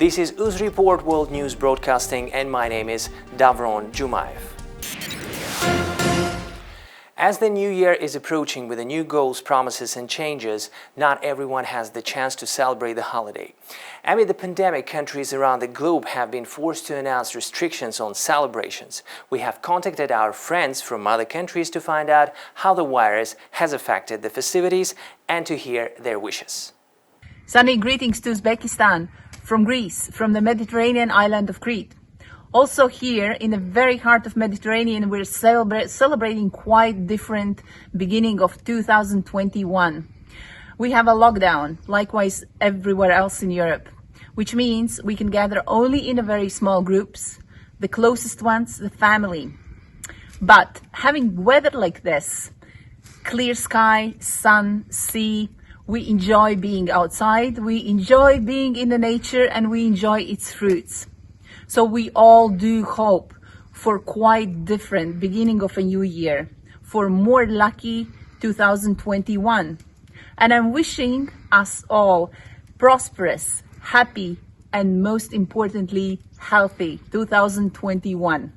This is UzReport World News Broadcasting, and my name is Davron Jumaev. As the new year is approaching with the new goals, promises and changes, not everyone has the chance to celebrate the holiday. Amid the pandemic, countries around the globe have been forced to announce restrictions on celebrations. We have contacted our friends from other countries to find out how the virus has affected the festivities and to hear their wishes. Sunny greetings to Uzbekistan, from Greece, from the Mediterranean island of Crete. Also here in the very heart of Mediterranean, we're celebrating quite different beginning of 2021. We have a lockdown, likewise everywhere else in Europe, which means we can gather only in a very small groups, the closest ones, the family. But having weather like this, clear sky, sun, sea, we enjoy being outside, we enjoy being in the nature, and we enjoy its fruits. So we all do hope for quite different beginning of a new year, for more lucky 2021. And I'm wishing us all prosperous, happy, and most importantly, healthy 2021.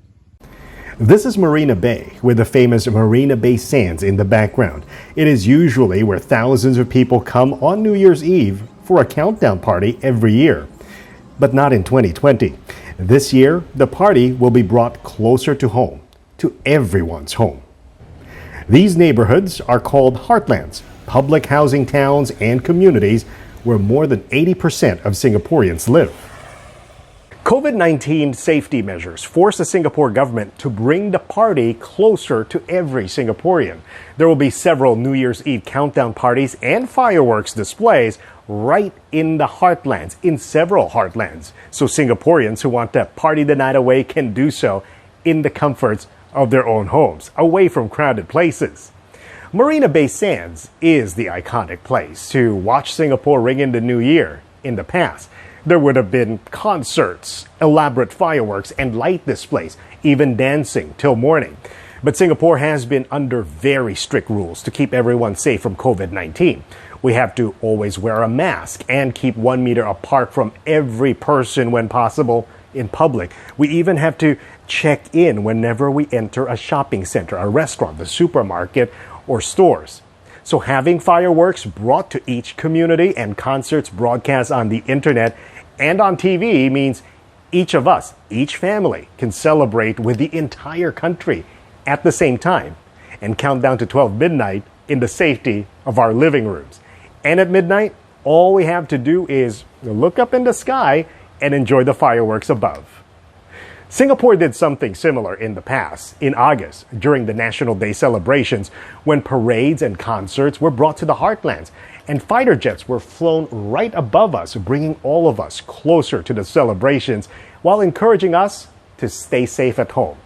This is Marina Bay, with the famous Marina Bay Sands in the background. It is usually where thousands of people come on New Year's Eve for a countdown party every year. But not in 2020. This year, the party will be brought closer to home, to everyone's home. These neighborhoods are called heartlands, public housing towns and communities where more than 80% of Singaporeans live. COVID-19 safety measures force the Singapore government to bring the party closer to every Singaporean. There will be several New Year's Eve countdown parties and fireworks displays right in the heartlands, in several heartlands. So Singaporeans who want to party the night away can do so in the comforts of their own homes, away from crowded places. Marina Bay Sands is the iconic place to watch Singapore ring in the new year. In the past, there would have been concerts, elaborate fireworks, and light displays, even dancing till morning. But Singapore has been under very strict rules to keep everyone safe from COVID-19. We have to always wear a mask and keep 1 meter apart from every person when possible in public. We even have to check in whenever we enter a shopping center, a restaurant, the supermarket, or stores. So having fireworks brought to each community and concerts broadcast on the internet and on TV means each of us, each family, can celebrate with the entire country at the same time and count down to 12 midnight in the safety of our living rooms. And at midnight, all we have to do is look up in the sky and enjoy the fireworks above. Singapore did something similar in the past, in August, during the National Day celebrations, when parades and concerts were brought to the heartlands, and fighter jets were flown right above us, bringing all of us closer to the celebrations, while encouraging us to stay safe at home.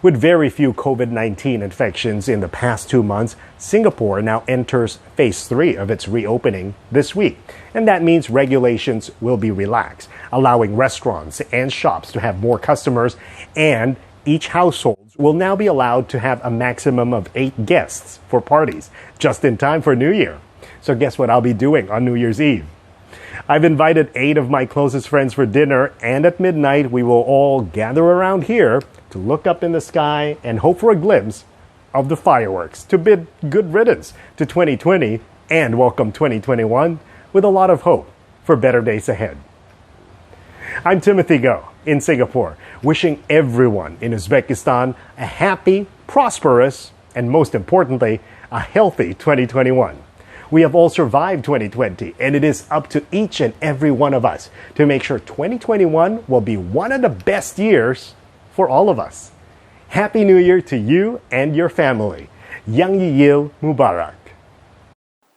With very few COVID-19 infections in the past 2 months, Singapore now enters phase 3 of its reopening this week. And that means regulations will be relaxed, allowing restaurants and shops to have more customers, and each household will now be allowed to have a maximum of 8 guests for parties, just in time for New Year. So guess what I'll be doing on New Year's Eve? I've invited 8 of my closest friends for dinner, and at midnight we will all gather around here to look up in the sky and hope for a glimpse of the fireworks, to bid good riddance to 2020 and welcome 2021 with a lot of hope for better days ahead. I'm Timothy Go in Singapore, wishing everyone in Uzbekistan a happy, prosperous, and most importantly, a healthy 2021. We have all survived 2020, and it is up to each and every one of us to make sure 2021 will be one of the best years for all of us. Happy New Year to you and your family. Yang Yil Mubarak.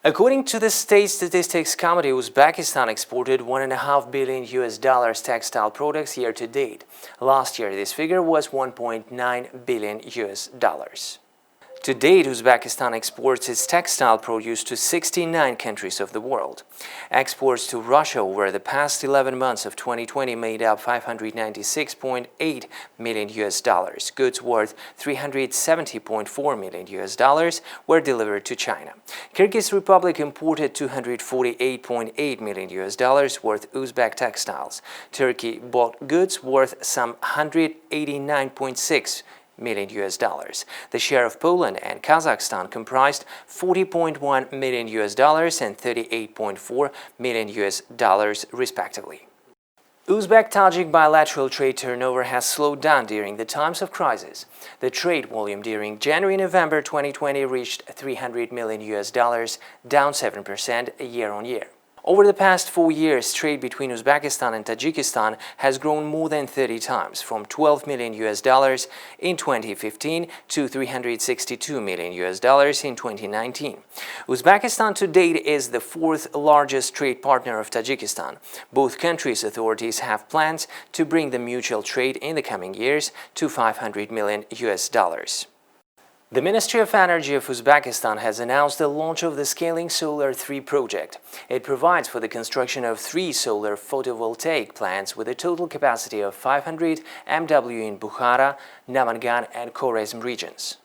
According to the State Statistics Committee, Uzbekistan exported $1.5 billion textile products year to date. Last year, this figure was $1.9 billion. To date, Uzbekistan exports its textile produce to 69 countries of the world. Exports to Russia over the past 11 months of 2020 made up $596.8 million. Goods worth $370.4 million were delivered to China. Kyrgyz Republic imported $248.8 million worth Uzbek textiles. Turkey bought goods worth some $189.6 million. The share of Poland and Kazakhstan comprised $40.1 million and $38.4 million respectively. Uzbek-Tajik bilateral trade turnover has slowed down during the times of crisis. The trade volume during January-November 2020 reached $300 million, down 7% year-on-year. Over the past 4 years, trade between Uzbekistan and Tajikistan has grown more than 30 times, from $12 million in 2015 to $362 million in 2019. Uzbekistan to date is the fourth largest trade partner of Tajikistan. Both countries' authorities have plans to bring the mutual trade in the coming years to $500 million. The Ministry of Energy of Uzbekistan has announced the launch of the Scaling Solar 3 project. It provides for the construction of 3 solar photovoltaic plants with a total capacity of 500 MW in Bukhara, Namangan and Khorazm regions.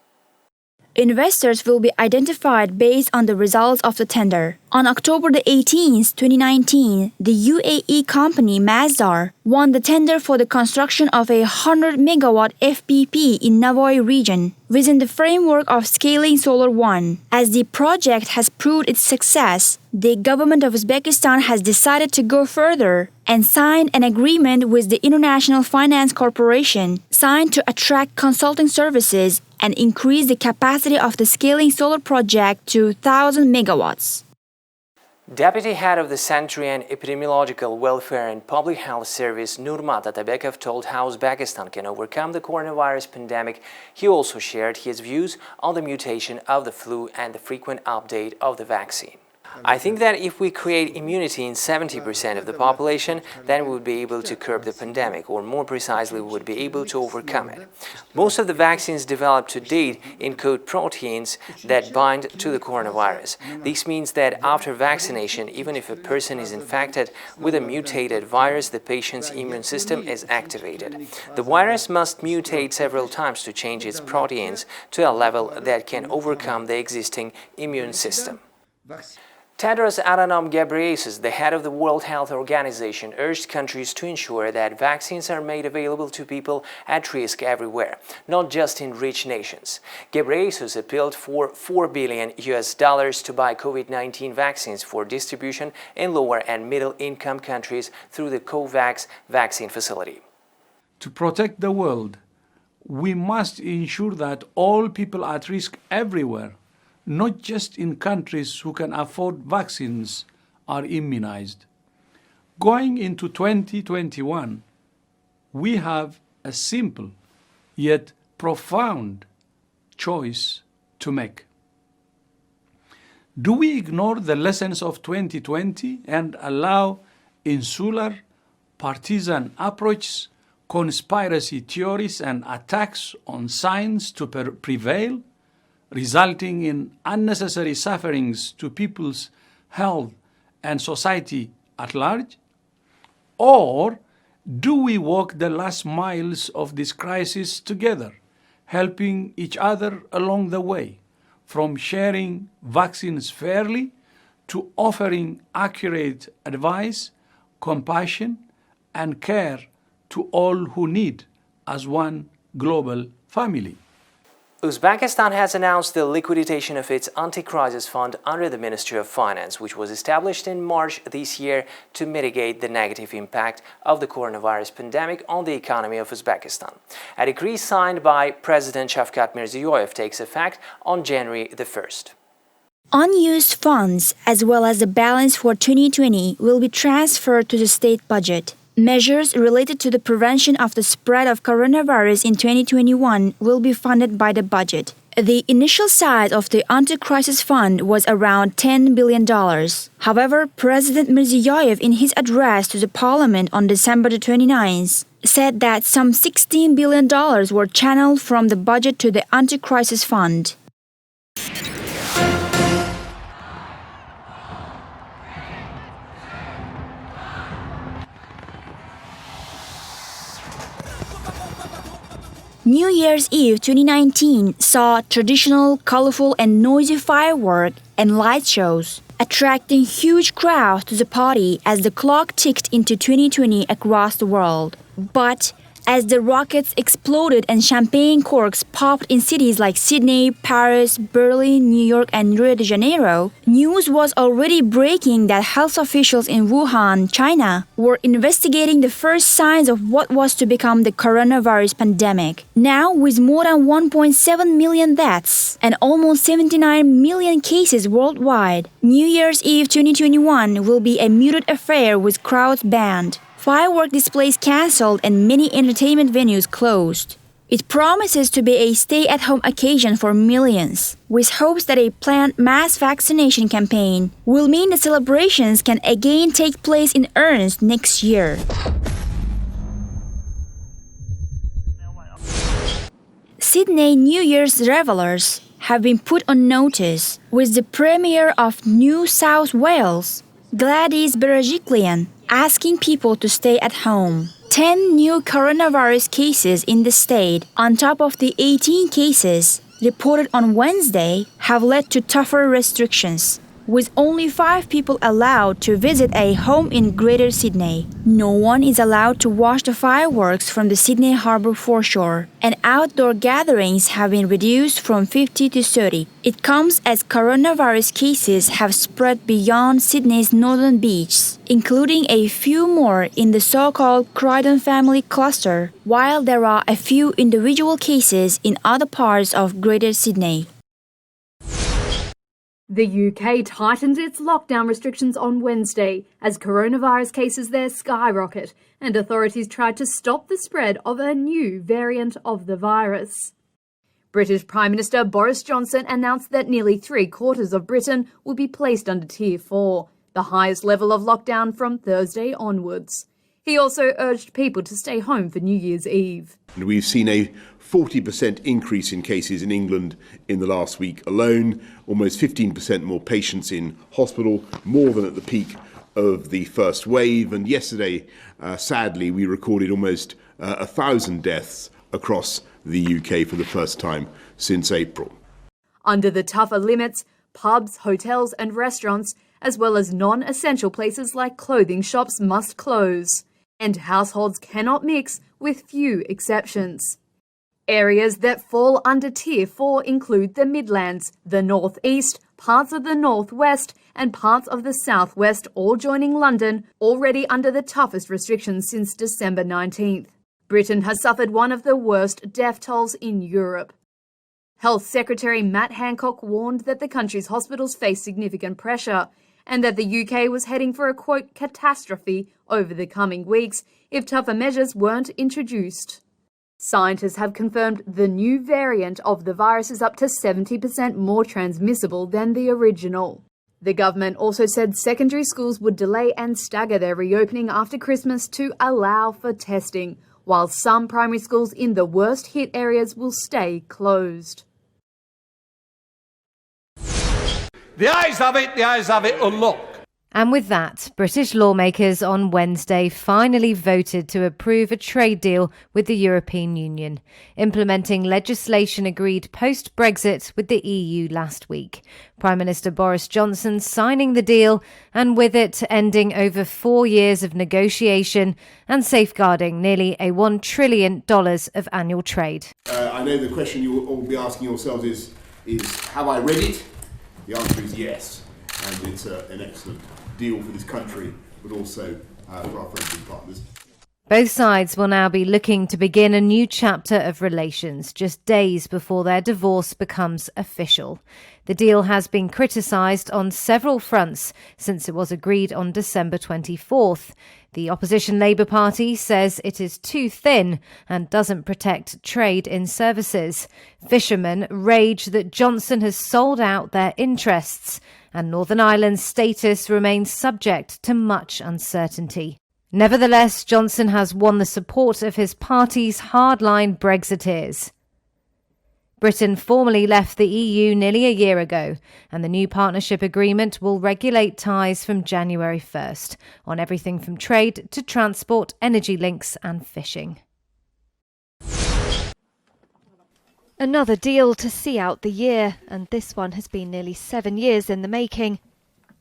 Investors will be identified based on the results of the tender. On October 18, 2019, the UAE company Masdar won the tender for the construction of a 100-megawatt FPP in Navoy region within the framework of Scaling Solar 1. As the project has proved its success, the government of Uzbekistan has decided to go further and signed an agreement with the International Finance Corporation, signed to attract consulting services and increase the capacity of the Scaling Solar project to 1,000 megawatts. Deputy Head of the Sanitary and Epidemiological Welfare and Public Health Service Nurmat Atabekov told how Uzbekistan can overcome the coronavirus pandemic. He also shared his views on the mutation of the flu and the frequent update of the vaccine. I think that if we create immunity in 70% of the population, then we would be able to curb the pandemic, or more precisely, we would be able to overcome it. Most of the vaccines developed to date encode proteins that bind to the coronavirus. This means that after vaccination, even if a person is infected with a mutated virus, the patient's immune system is activated. The virus must mutate several times to change its proteins to a level that can overcome the existing immune system. Tedros Adhanom Ghebreyesus, the head of the World Health Organization, urged countries to ensure that vaccines are made available to people at risk everywhere, not just in rich nations. Ghebreyesus appealed for $4 billion to buy COVID-19 vaccines for distribution in lower and middle-income countries through the COVAX vaccine facility. To protect the world, we must ensure that all people at risk everywhere, not just in countries who can afford vaccines, are immunized. Going into 2021, we have a simple yet profound choice to make. Do we ignore the lessons of 2020 and allow insular, partisan approaches, conspiracy theories and attacks on science to prevail, resulting in unnecessary sufferings to people's health and society at large? Or do we walk the last miles of this crisis together, helping each other along the way, from sharing vaccines fairly to offering accurate advice, compassion, and care to all who need as one global family? Uzbekistan has announced the liquidation of its anti-crisis fund under the Ministry of Finance, which was established in March this year to mitigate the negative impact of the coronavirus pandemic on the economy of Uzbekistan. A decree signed by President Shavkat Mirziyoyev takes effect on January the 1st. Unused funds, as well as the balance for 2020, will be transferred to the state budget. Measures related to the prevention of the spread of coronavirus in 2021 will be funded by the budget. The initial size of the anti-crisis fund was around $10 billion. However, President Mirziyoyev, in his address to the parliament on December 29th, said that some $16 billion were channeled from the budget to the anti-crisis fund. New Year's Eve 2019 saw traditional, colorful, and noisy fireworks and light shows, attracting huge crowds to the party as the clock ticked into 2020 across the world. But as the rockets exploded and champagne corks popped in cities like Sydney, Paris, Berlin, New York, and Rio de Janeiro, news was already breaking that health officials in Wuhan, China, were investigating the first signs of what was to become the coronavirus pandemic. Now, with more than 1.7 million deaths and almost 79 million cases worldwide, New Year's Eve 2021 will be a muted affair with crowds banned, firework displays cancelled, and many entertainment venues closed. It promises to be a stay-at-home occasion for millions, with hopes that a planned mass vaccination campaign will mean the celebrations can again take place in earnest next year. Sydney New Year's revelers have been put on notice with the Premier of New South Wales, Gladys Berejiklian, asking people to stay at home. 10 new coronavirus cases in the state, on top of the 18 cases reported on Wednesday, have led to tougher restrictions, with only 5 people allowed to visit a home in Greater Sydney. No one is allowed to watch the fireworks from the Sydney Harbour foreshore, and outdoor gatherings have been reduced from 50 to 30. It comes as coronavirus cases have spread beyond Sydney's northern beaches, including a few more in the so-called Croydon family cluster, while there are a few individual cases in other parts of Greater Sydney. The UK tightened its lockdown restrictions on Wednesday as coronavirus cases there skyrocket and authorities tried to stop the spread of a new variant of the virus. British Prime Minister Boris Johnson announced that nearly 3/4 of Britain will be placed under Tier 4, the highest level of lockdown from Thursday onwards. He also urged people to stay home for New Year's Eve. We've seen a 40% increase in cases in England in the last week alone, almost 15% more patients in hospital, more than at the peak of the first wave. And yesterday, sadly, we recorded almost 1,000 deaths across the UK for the first time since April. Under the tougher limits, pubs, hotels and restaurants, as well as non-essential places like clothing shops, must close, and households cannot mix, with few exceptions. Areas that fall under Tier 4 include the Midlands, the North East, parts of the North West and parts of the South West, all joining London, already under the toughest restrictions since December 19th. Britain has suffered one of the worst death tolls in Europe. Health Secretary Matt Hancock warned that the country's hospitals face significant pressure and that the UK was heading for a, quote, catastrophe over the coming weeks if tougher measures weren't introduced. Scientists have confirmed the new variant of the virus is up to 70% more transmissible than the original. The government also said secondary schools would delay and stagger their reopening after Christmas to allow for testing, while some primary schools in the worst hit areas will stay closed. The ayes have it, unlock. And with that, British lawmakers on Wednesday finally voted to approve a trade deal with the European Union, implementing legislation agreed post-Brexit with the EU last week. Prime Minister Boris Johnson signing the deal, and with it ending over 4 years of negotiation and safeguarding nearly a $1 trillion of annual trade. I know the question you will all be asking yourselves is have I read it? The answer is yes, and it's an excellent deal for this country, but also for our friends and partners. Both sides will now be looking to begin a new chapter of relations just days before their divorce becomes official. The deal has been criticised on several fronts since it was agreed on December 24th. The opposition Labour Party says it is too thin and doesn't protect trade in services. Fishermen rage that Johnson has sold out their interests, and Northern Ireland's status remains subject to much uncertainty. Nevertheless, Johnson has won the support of his party's hardline Brexiteers. Britain formally left the EU nearly a year ago, and the new partnership agreement will regulate ties from January 1st on everything from trade to transport, energy links and fishing. Another deal to see out the year, and this one has been nearly 7 years in the making.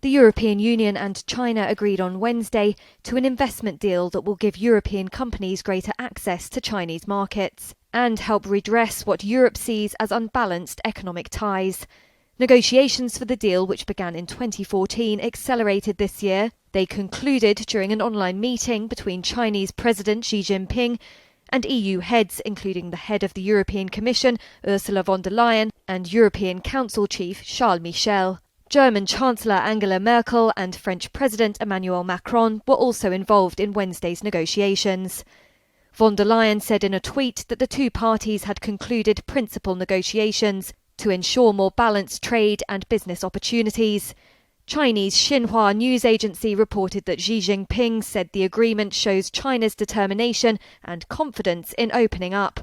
The European Union and China agreed on Wednesday to an investment deal that will give European companies greater access to Chinese markets and help redress what Europe sees as unbalanced economic ties. Negotiations for the deal, which began in 2014, accelerated this year. They concluded during an online meeting between Chinese President Xi Jinping and EU heads, including the head of the European Commission, Ursula von der Leyen, and European Council Chief Charles Michel. German Chancellor Angela Merkel and French President Emmanuel Macron were also involved in Wednesday's negotiations. Von der Leyen said in a tweet that the two parties had concluded principal negotiations to ensure more balanced trade and business opportunities. Chinese Xinhua news agency reported that Xi Jinping said the agreement shows China's determination and confidence in opening up.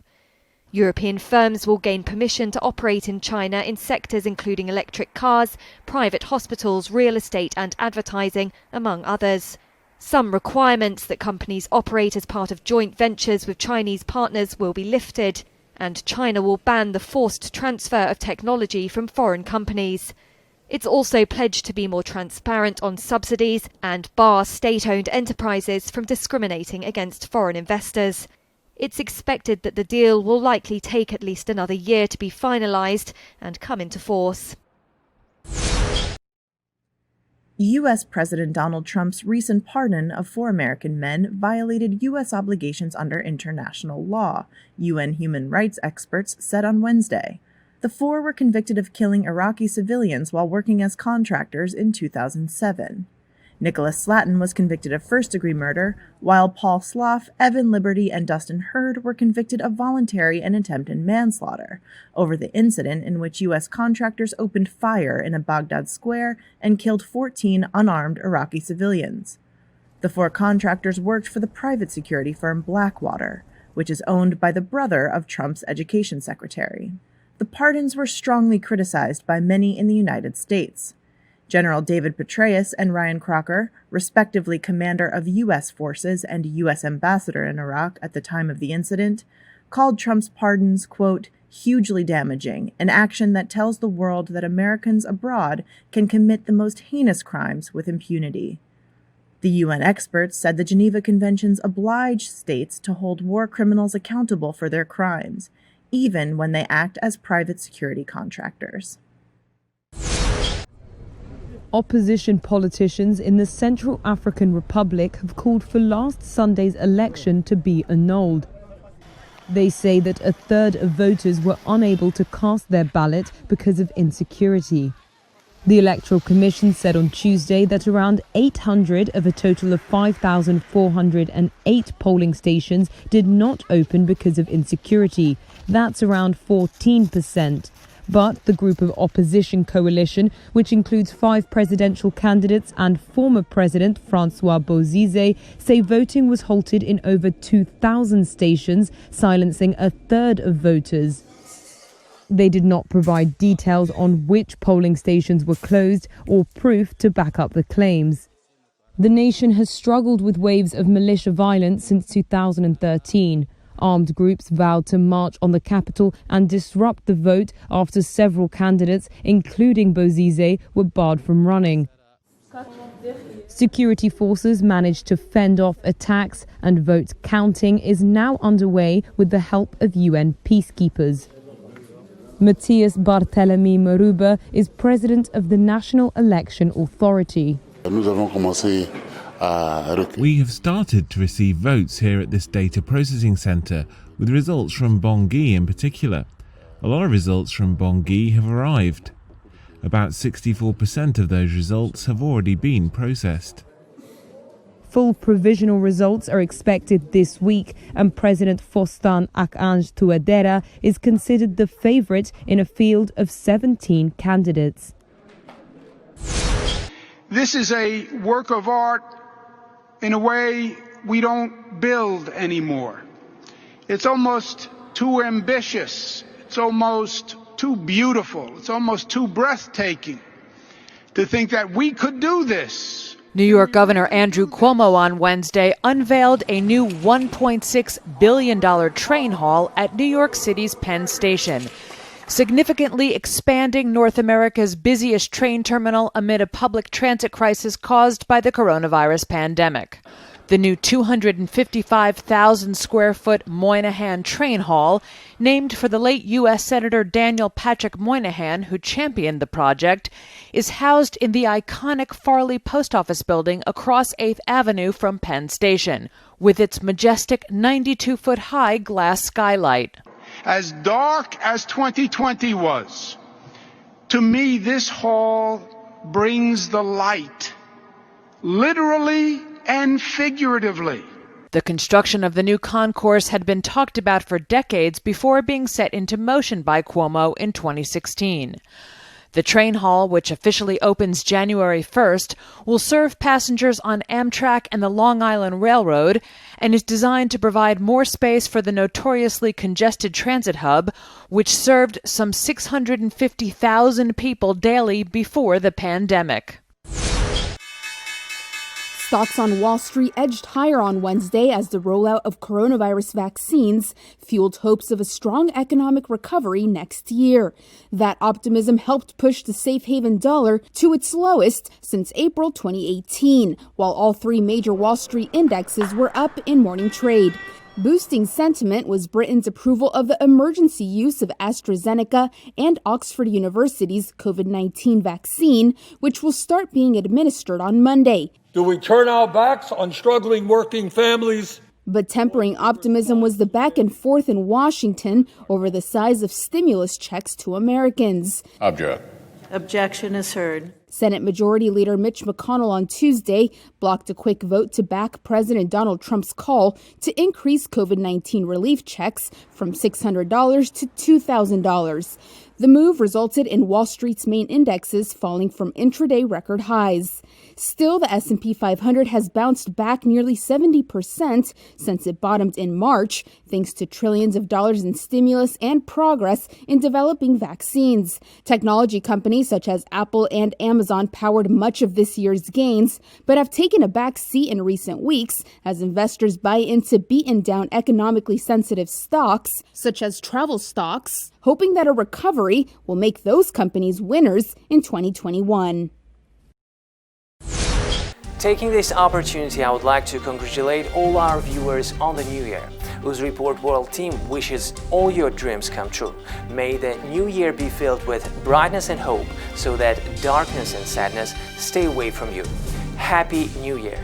European firms will gain permission to operate in China in sectors including electric cars, private hospitals, real estate and advertising, among others. Some requirements that companies operate as part of joint ventures with Chinese partners will be lifted, and China will ban the forced transfer of technology from foreign companies. It's also pledged to be more transparent on subsidies and bar state-owned enterprises from discriminating against foreign investors. It's expected that the deal will likely take at least another year to be finalised and come into force. U.S. President Donald Trump's recent pardon of 4 American men violated U.S. obligations under international law, UN human rights experts said on Wednesday. The 4 were convicted of killing Iraqi civilians while working as contractors in 2007. Nicholas Slatton was convicted of first-degree murder, while Paul Sloff, Evan Liberty, and Dustin Hurd were convicted of voluntary and attempted manslaughter over the incident in which U.S. contractors opened fire in a Baghdad square and killed 14 unarmed Iraqi civilians. The 4 contractors worked for the private security firm Blackwater, which is owned by the brother of Trump's education secretary. The pardons were strongly criticized by many in the United States. General David Petraeus and Ryan Crocker, respectively commander of U.S. forces and U.S. ambassador in Iraq at the time of the incident, called Trump's pardons, quote, hugely damaging, an action that tells the world that Americans abroad can commit the most heinous crimes with impunity. The UN experts said the Geneva Conventions oblige states to hold war criminals accountable for their crimes, even when they act as private security contractors. Opposition politicians in the Central African Republic have called for last Sunday's election to be annulled. They say that a third of voters were unable to cast their ballot because of insecurity. The Electoral Commission said on Tuesday that around 800 of a total of 5,408 polling stations did not open because of insecurity. That's around 14%. But the group of opposition coalition, which includes 5 presidential candidates and former President Francois Bozize, say voting was halted in over 2,000 stations, silencing a third of voters. They did not provide details on which polling stations were closed or proof to back up the claims. The nation has struggled with waves of militia violence since 2013. Armed groups vowed to march on the capital and disrupt the vote after several candidates, including Bozize, were barred from running. Security forces managed to fend off attacks, and vote counting is now underway with the help of UN peacekeepers. Matthias Barthélemy Maruba is president of the National Election Authority. We have started to receive votes here at this data processing centre, with results from Bangui in particular. A lot of results from Bangui have arrived. About 64% of those results have already been processed. Full provisional results are expected this week, and President Faustin Archange Touadéra is considered the favourite in a field of 17 candidates. This is a work of art in a way we don't build anymore. It's almost too ambitious. It's almost too beautiful. It's almost too breathtaking to think that we could do this. New York Governor Andrew Cuomo on Wednesday unveiled a new $1.6 billion train haul at New York City's Penn Station, significantly expanding North America's busiest train terminal amid a public transit crisis caused by the coronavirus pandemic. The new 255,000 square foot Moynihan train hall, named for the late U.S. Senator Daniel Patrick Moynihan, who championed the project, is housed in the iconic Farley Post Office building across 8th Avenue from Penn Station, with its majestic 92-foot high glass skylight. As dark as 2020 was, to me this hall brings the light, literally and figuratively. The construction of the new concourse had been talked about for decades before being set into motion by Cuomo in 2016. The train hall, which officially opens January 1st, will serve passengers on Amtrak and the Long Island Railroad and is designed to provide more space for the notoriously congested transit hub, which served some 650,000 people daily before the pandemic. Stocks on Wall Street edged higher on Wednesday as the rollout of coronavirus vaccines fueled hopes of a strong economic recovery next year. That optimism helped push the safe haven dollar to its lowest since April 2018, while all three major Wall Street indexes were up in morning trade. Boosting sentiment was Britain's approval of the emergency use of AstraZeneca and Oxford University's COVID-19 vaccine, which will start being administered on Monday. Do we turn our backs on struggling working families? But tempering optimism was the back and forth in Washington over the size of stimulus checks to Americans. Objection is heard. Senate Majority Leader Mitch McConnell on Tuesday blocked a quick vote to back President Donald Trump's call to increase COVID-19 relief checks from $600 to $2,000. The move resulted in Wall Street's main indexes falling from intraday record highs. Still, the S&P 500 has bounced back nearly 70% since it bottomed in March, thanks to trillions of dollars in stimulus and progress in developing vaccines. Technology companies such as Apple and Amazon powered much of this year's gains, but have taken a back seat in recent weeks as investors buy into beaten-down economically sensitive stocks, such as travel stocks, hoping that a recovery will make those companies winners in 2021. Taking this opportunity, I would like to congratulate all our viewers on the new year. UzReport World Team wishes all your dreams come true. May the new year be filled with brightness and hope so that darkness and sadness stay away from you. Happy New Year!